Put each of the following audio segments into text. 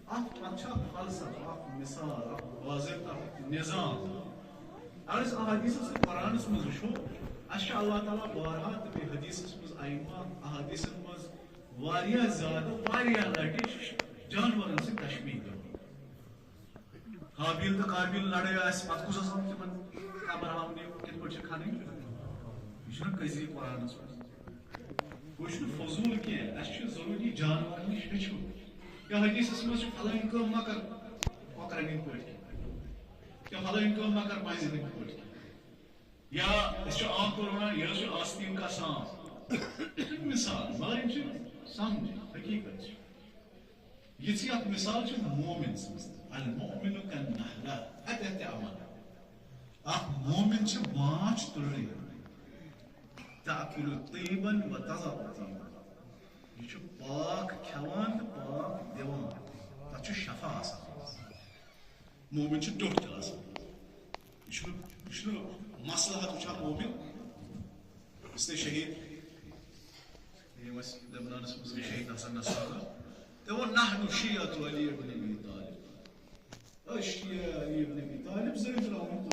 اچھا فلسفہ مثال واضح نظام اگر احادیث قرآن مز وچو اللہ تعالیٰ بارہا تو حدیث مز ائمہ احادیث مز واریاہ زیادہ لٹہ جانورن سے تشبیہ دِوان حابیل تو قابیل لڑائی پتہ کس تمن خبر ہاؤنی کت پہ کھانے یہ قزی قرآن مز یہ فضول کی ضروری جانور نش ہچو یا حدیث مز فلانی کم ما کر کۄکرن ہٕنٛدۍ پٲٹھۍ یا فلانی کم ما کر پنزن ہٕنٛدۍ پٲٹھۍ یا عام طور ونان یہ آستین کا سانپ مثال مگر یہ سمجھ حقیقت یہ ات مثال مومن سز المؤمن كالنحلة اتت عمل اخ مومن ماچ تلری تاكل طيبا وتذر طيبا یہ پاک کھیوان تو پاک دیوان تک شفا آسان مومن ٹوٹ تہ یہ مصلحت وچھان مومن اس نے شہید لبنانس مز شہید حسن نصراللہ تو نحن شیعۃ علی ابن ابی طالب شیعہ علی ابن ابی طالب زید العالم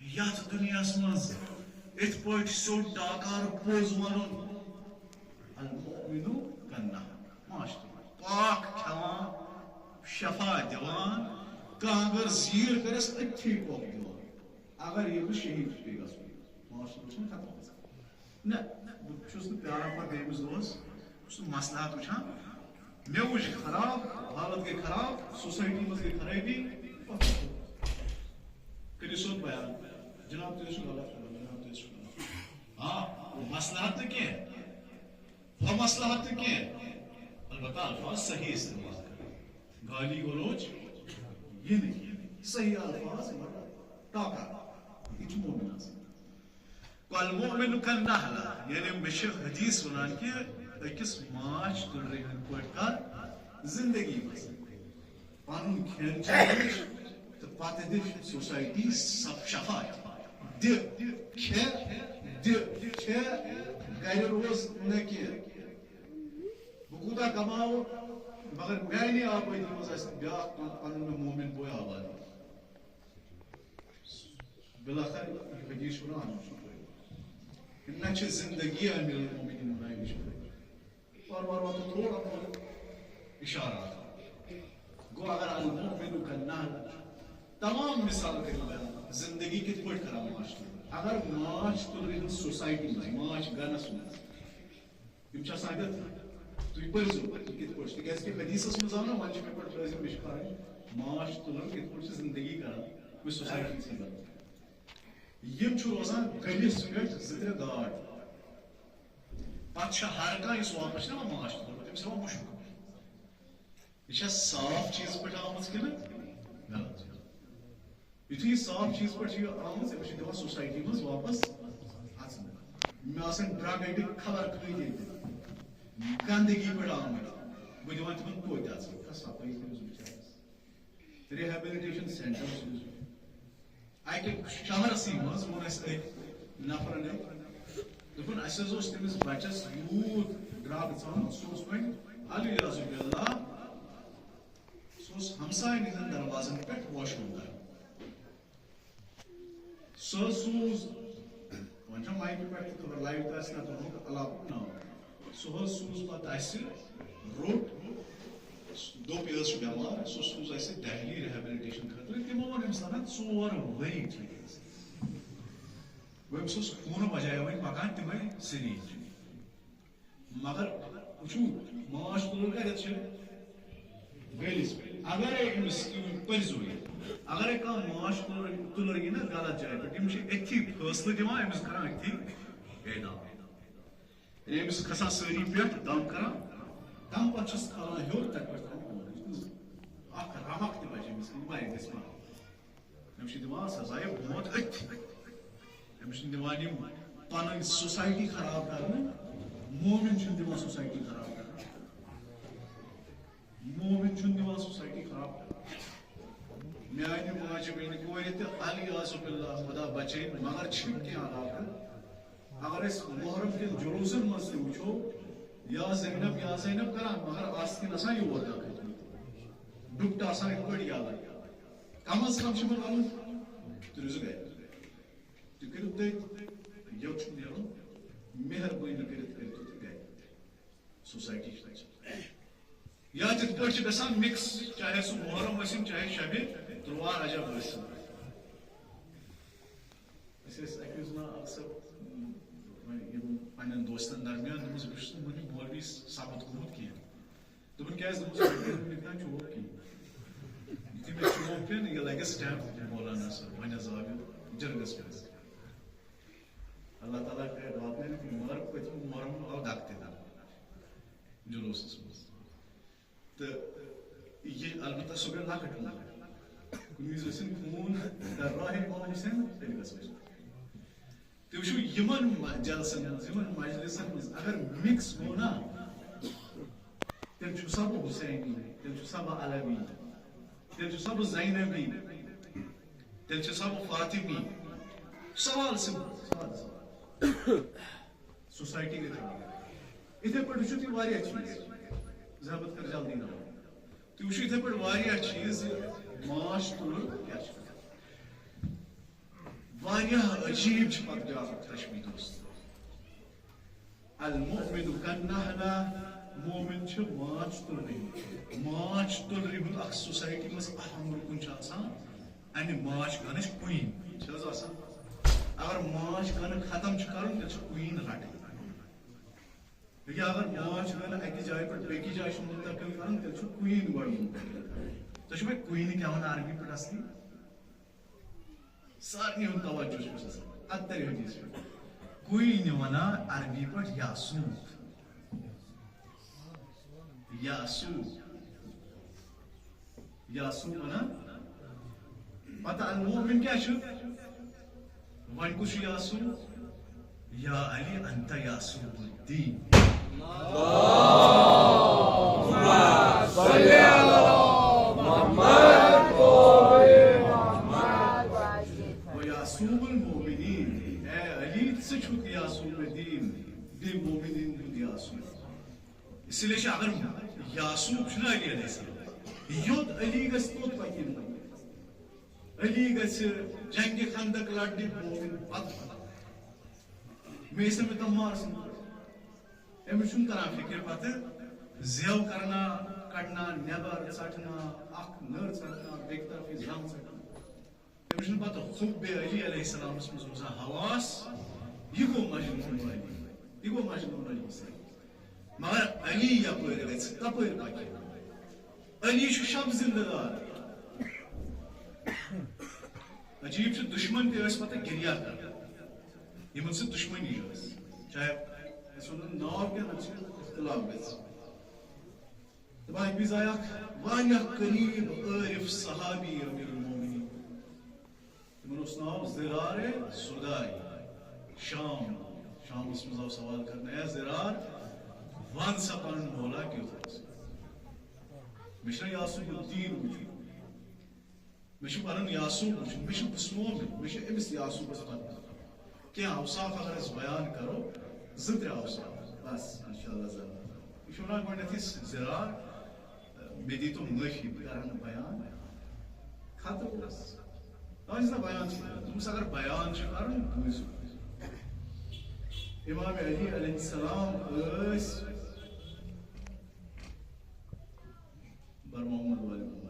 یت دنیا مز ات پہ سیود ڈاکار پوز ون المؤمن كالنحل ماشاء پاک کھوان شفا دان اگر زیر کرس اتھی پوک دان اگر یہ شہید پہ گھن ختم نا بہت پیاران پہ دمس دہس مسلحات وچان مے وچ خراب حالت گئی خراب سوسائٹی مز گئی خرابی کرو سو بیان جناب تھی غلط جناب تھی ہاں مسلحات تو کی وہ مسلحات تو کی البتہ الفاظ صحیح استعمال کر گالی گلوچ یہ نہیں صحیح الفاظ ٹاکا یہ مومن المؤمن كالنحلة یعنی مش حدیث ونان کہ اکس ماچ تلری ہند پہ کر زندگی مز پن کھین چین تو پتہ دش سوسائٹی سب شفا دے گر روز نہ کہ بہ کوتہ کماو مگر میانہ آبادی مز بیاا پن مومن بوے آباد بلاخر حدیث ونان نہ زندگی امیر المؤمنین بنائی بار بار وقت تھوڑا بہت اشارات گو اگر المؤمن كالنحل تمام مثال کر زندگی کت پہ کرا ماچ اگر ماچ تل سوسائٹی مز ماچ گنس مز تھی پرزو کت پہ تیز کہ حدیث مز آو نا ون مے پہ لازم مش کریں ماچ تلن کت پہ زندگی کران سوسائٹی سب یم روزان گلس پہ زر گاڑ پتہ ہر کھانا واپس نا ماچ تلن تمس مشک یہ صاف چیز پہ آمت کہ غلط یتھے صاف چیز پہ آمت یہ دان سوسائٹی مز واپس مے ڈرگ ایڈک خبر کھت گندگی پہ آمت بہ دان تمن توتہ صفائی بچارس ریہیبلٹیشن سینٹر اکہ شہرس مز وون نفر دپن تمس بچس یوت ڈرگ ژان سہ علیاذ باللہ سہ ہمسائن ہند دروازن پہ واش روم کر سہ سوز ون مائکہ پہ خبر لائو تہ تہذیب علاقہ نام سہ سوز پتہ روٹ دوپ یہ بمار سہ سوز دہلی ریہیبلٹیشن خاطر تمو ون امس لگان 4 ؤری ومس خون بجائے ون پکان تمے سریج مگر وچو ماچ تلن کتھ گلس پہ اگر امس پرزو اگر کھانا ماچ تلر یہ نا غلط جائے پہ اتھی فیصلہ دان امس کران اتھی اعدام امس کھسان ساری پہ دم کران تم پہ کھالان ہور تک پہ اخ رمق تہ بچ امس مر گھس امس دان سزائے موت اتھی امس دان پن سوسائٹی خراب کرنے مومن دان سوسائٹی خراب کرنے مومن دان سوسائٹی خراب کرنے میانہ ماجہ بیٚنہِ کورِ تہ علیاذ باللہ خدا بچین مگر کینٛہہ علاقہٕ اگر اس محرم کٮ۪ن جلوٗسن منٛز تہِ وٕچھو یا زینب کران مگر آستین آسان یہ ووتا ڈپٹ آسان ایک بڑی یاد کم از کم شمال ون تریزو گئے تو کرو تے یو چھو نیرو مہربانی کرت گئے سوسائٹی یا جت پہ گسان مکس چاہے سو محرم ٲسِن چاہے شبِ تروار عجب ٲسِن اکس نا اکثر پنن دوستن درمیان دس بہت ون مولوی ثابت گومت کھین دپن کیاز دپان چوب کھین یتھے مے چوب پین یہ لگہ سٹیمپ مولانا صاحب ون زاو جرگس پہ اللہ تعالیٰ کہ واتن مگر پتم محرم آو دک تہ جلوسس مز تو یہ البتہ سہ گئی لکٹ کن وز ٲسِن فون در راہ امام حسین تیٚلہِ گژھو أسۍ تُہۍ وٕچھِو یِمن جلسن منٛز یِمن مجلسن منٛز اگر مِکس گوٚو نا تیٚلہِ چھُ سا بہٕ حُسینی تیٚلہِ چھُ سا بہٕ علوی تیٚلہِ چھُ سا بہٕ زینبی تیٚلہِ چھُ سا بہٕ فاطمی سوال سوال سوسائٹی گٔے اِتھے پٲٹھۍ وٕچھِو تُہۍ واریاہ چیٖز ضبط کر جلدی نہ تُہۍ وٕچھِو اِتھے پٲٹھۍ واریاہ چیٖز ماچ تُلُن کیاہ چھُ واریاہ عجیب چھِ پتہٕ بیٛاکھ رشمی دوست المؤمن کالنحلہ مومن چھِ ماچ تُلرِ ہُنٛد اکھ سوسایٹی منٛز اہم رُکُن چھُ آسان امہِ ماچ گنٕچ کویٖن چھِ حظ آسان اگر ماچ گنہٕ ختم چھُ کرُن تیٚلہِ چھِ کویٖن رٹٕنۍ اگر ماچ گنہٕ اکہِ جایہِ پٮ۪ٹھ بیٚکہِ جایہِ چھُ منتقل کرُن تیٚلہِ چھُ کویٖن گۄڈٕ منتقل کرٕنۍ تُہۍ چھِو مےٚ کویٖنہِ کیٛاہ ونان عربی پٲٹھۍ اصلی سارنٕے ہُنٛد توجہ چھُس آسان اتر حدیث پٮ۪ٹھ کویٖنہِ ونان عربی پٲٹھۍ یاسوٗ ونان پتہٕ المؤمن کیٛاہ چھُ وۄنۍ کُس چھُ یاسوٗ یا علی انت یاسوٗ الدین یاسوٗب المؤمنین اے علی ژٕ چھُکھ یاسوٗب الدین دِ مومنین ہُنٛد یاسوٗ اسی لیے چھِ اگر یاسوٗب چھُنہ علی علیہ السلام یوٚت علی گژھِ توٚت پکہِ علی گژھِ جنگہِ خندق لڑنہِ مومن پتہٕ مے ٲسۍ نہٕ تِم مارسن أمِس چھُنہٕ کران فِکر پتہٕ زیو کرنا کڑنا نٮ۪بر ژٹنا اکھ نٔر ژٹنا بیٚکہِ طرف یہِ زنگ ژٹنا أمِس چھُنہٕ پتہٕ حُبہِ علی علیہ السلامس منٛز روزان حواس یہِ گوٚو مجنوٗن علی مگر علی یپٲرۍ گژھِ تپٲرۍ پکہِ علی چھُ شب زندٕ دار عجیب چھُ دُشمن تہِ ٲسۍ پتہٕ گریا کران یِمن سۭتۍ دُشمنی ٲس چاہے أسۍ وَنو ناو کیٛاہ نتہٕ چھُ اختلاف گژھِ دپان اَکہِ وِزِ آیہِ اکھ واریاہ قریٖب عٲرف صحابی أمیٖر المومنیٖن تِمن اوس ناو زِرار سُدائی شامس منٛز آو سوال کرنہٕ اے زِرار ون سا پنُن مولا کیُتھ اوس مےٚ چھُنہ یاسوٗب الدین وٕچھُن مےٚ چھُ پنُن یاسوٗب وٕچھُن مےٚ چھُ مومن مےٚ چھُ أمِس یاسوٗبس پتہٕ کینٛہہ اوصاف اگر أسۍ بیان کرو زٕ ترٛےٚ اوصاف بس انشاءاللہ یہِ چھُ ونان گۄڈنیتھٕے زِرار مےٚ دیٖتو معٲفی بہٕ کرٕ نہٕ بیان خطرٕ اوس دپان چھِس نہ بیان چھِ دوٚپمَس اگر بیان چھُ کرُن بوٗزِو امام علی علیہ السلام ٲسۍ بر محمد وآل محمد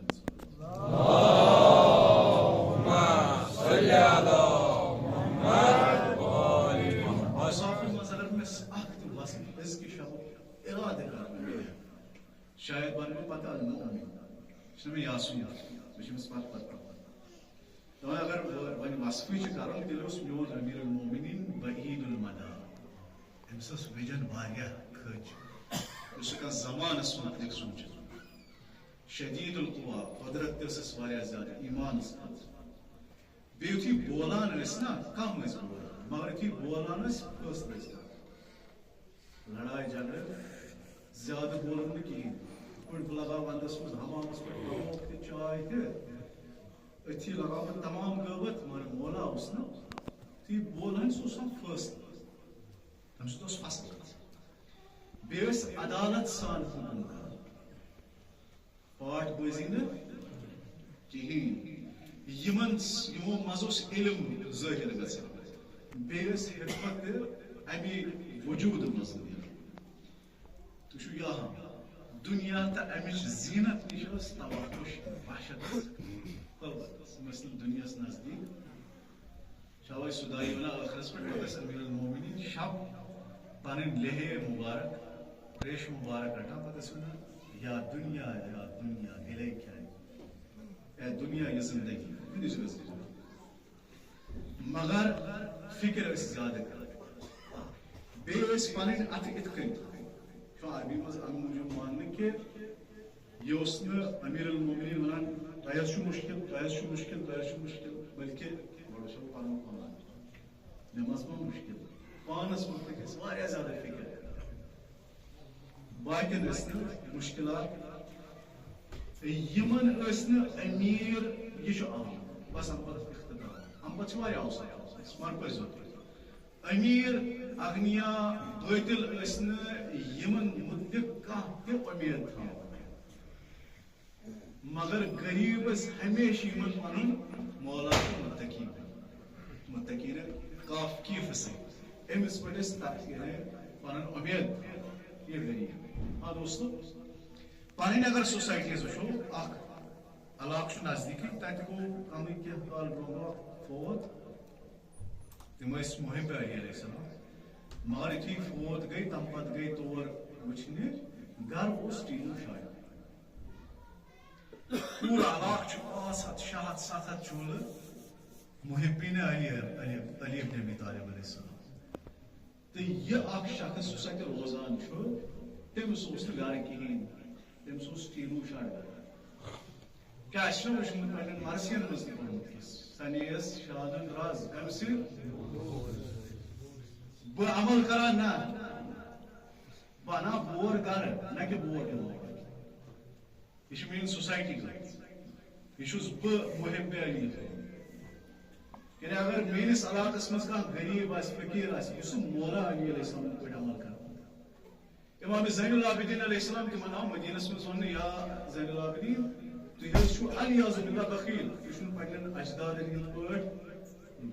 شاید بن مےٚ پتہٕ المؤمن یہِ چھُنہ مےٚ یاسوٗب مےٚ چھُ أمِس پتہٕ دپان اگر وۄنۍ وصفٕے چھُ کرُن تیٚلہِ اوس میون أمیٖر المومنیٖن بعیٖد المدى أمِس ٲس وِجن واریاہ کھٔج یُس سُہ کانٛہہ زمانس مُتعلق سونٛچہِ شدیٖد القوا قۄدرت تہِ ٲسٕس واریاہ زیادٕ ایٖمانس منٛز بیٚیہِ یُتھُے بولان ٲسۍ نا کم ٲسۍ بولان مگر یُتھُے بولان ٲسۍ فٲصلہٕ ٲسۍ کران لڑایہِ جگڑٕ زیادٕ بولُن نہٕ کِہیٖنۍ پٲٹھۍ بہٕ لگاو ونٛدس منٛز حمامس پٮ۪ٹھ نموک تہِ چاے تہِ أتھی لگاو بہٕ تمام غٲبت مگر مولا اوس نہٕ یُتھُے بولان سُہ اوس آسان فٲصلہٕ تمہِ سۭتۍ اوس فصل بیس عدالت سان حکم کر پاٹ بازی نا کہین یمن یمو مزوس علم ظاہر گژھان بیس حکمت امی وجود مز تو شو یہاں دنیا تا امچ زینت نش توقش وحشت مثل دنیا نزدیک شاوی سدائی ونا آخرس پر پتس امیر المومنین شب پنن لہے مبارک ریش مبارک رٹا پتس ونا یا دنیا الیک اے دنیا یہ زندگی مگر فکر اس زیادہ کر بیس پنن ات اتکن عربی مز ام موجود ماننے کہ یہ اس نے امیر المومنین ونان تیس شو مشکل بلکہ بڑا شو پانو پانا نماز میں مشکل پانس مختلف واریاہ زیادہ فکر باقین اس نے مشکلات یمن اس نے امیر یہ شو عام بس ام پت اختتام ام پت واریاہ اوسط سمار پر ضرورت امیر اغنیا باطل اس نے یمن متعلق کانٛہہ امید تھا مگر غریبس ہمیشہ یمن پنن مولا متقی کاف کیف سے امس پڑس پنن امید یہ غریب ہاں دوستو پنن اگر سوسائٹیز وچھو اخ علاقہ نزدیکی تتہ گو کمی کینٛہہ کال برونٛہہ فوت تم محب علی علیہ السلام مگر یتھی فوت گئی تم پتہ گئی تور وچھنے گھر اس ٹیلو شاید پورا علاقہ 500 600 700 چولہ محبین علی ابن ابی طالب علیہ السلام تو یہ اخ شخص سوسائٹی روزان تمس اس گھر کہین تمس اس ٹیلو شاید کیا وچھمت پنن مرثین مز پڑھمت سنیس شادن راز ام سی بہ عمل کران نا بنا بور گر نہ کہ بور یہ میری سوسائٹی یہ بہ محب علی یعنی اگر میرس علاقس مز کھانا غریب فقیر اس مولا علی علیہ السلام پہ عمل کر امام زین العابدین علیہ السلام تمن آو مدینس مز ون یا زین العابدین تھی علیاذ باللہ بخیل یہ پنن اجداد ہند پہ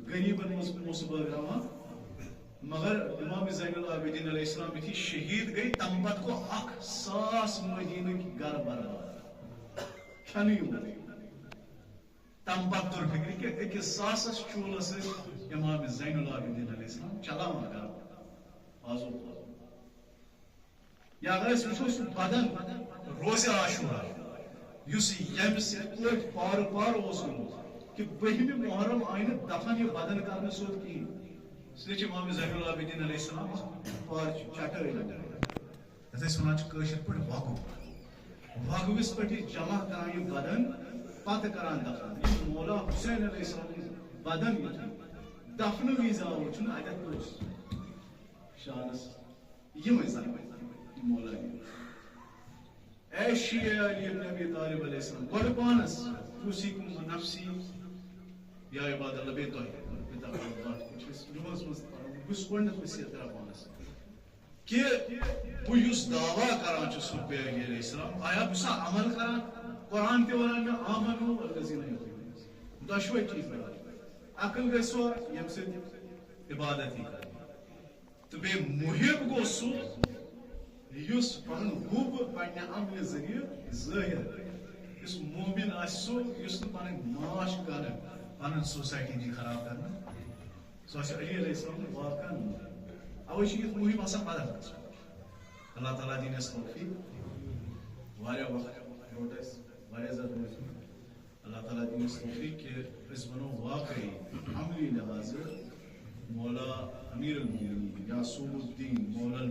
غریبن مز پونسہ بٲگراوان مگر امام زین العابدین علیہ السلام یتھی شہید گئی تم پتہ گو 1000 مدینہ گھر برباد کھنی تم پتہ تر فکر کہ اکس ساسس چولہ سے امام زین العابدین علیہ السلام چلاوان گھر آزو یا اگر اس وچھو بدن روز عاشورہ اس یم سے پار پار کہ بہم محرم آئی دفن یہ بدن کرنے سوت کہین اس لیے امام زین العابدین علیہ السلام پار چٹر ونان کاشر پہ وگو وگوس پہ جمع کران یہ بدن پتہ کران دفن یہ مولا حسین علیہ السلام بدن دفن وز آو اتت پہ شانس یہ زن مولا اے شیعہ علی ابن ابی طالب علیہ السلام گوڑ پانس توسیکم نفسی یا عباد اللہ بے بس گوڈنیتھ وصیت کران پانس کہ بہس دعویٰ کران صحبہ علی علیہ السلام آیا بس عمل کران قرآن تہ ونان میں آمنو والذین یؤمنون دشوے چیز عقل گژھِ سو یم سۭتۍ عبادت ہی کر تو بے محب گو سو یس پن حب پنہ عمل ذریعہ ظاہر اس مومن سو اس پن معاش کر پن سوسائٹی دی خراب کرنا سو علی علیہ السلام واقعا اوے یہ مہم آسان بدل اللہ تعالیٰ دین اس توفیق واریاہ وقت روٹ اس واریاہ زیادہ اللہ تعالیٰ دین اس توفیق کہ اس بنو واقعی عملی لحاظ مولا امیر المومنین یعصوب الدین مولا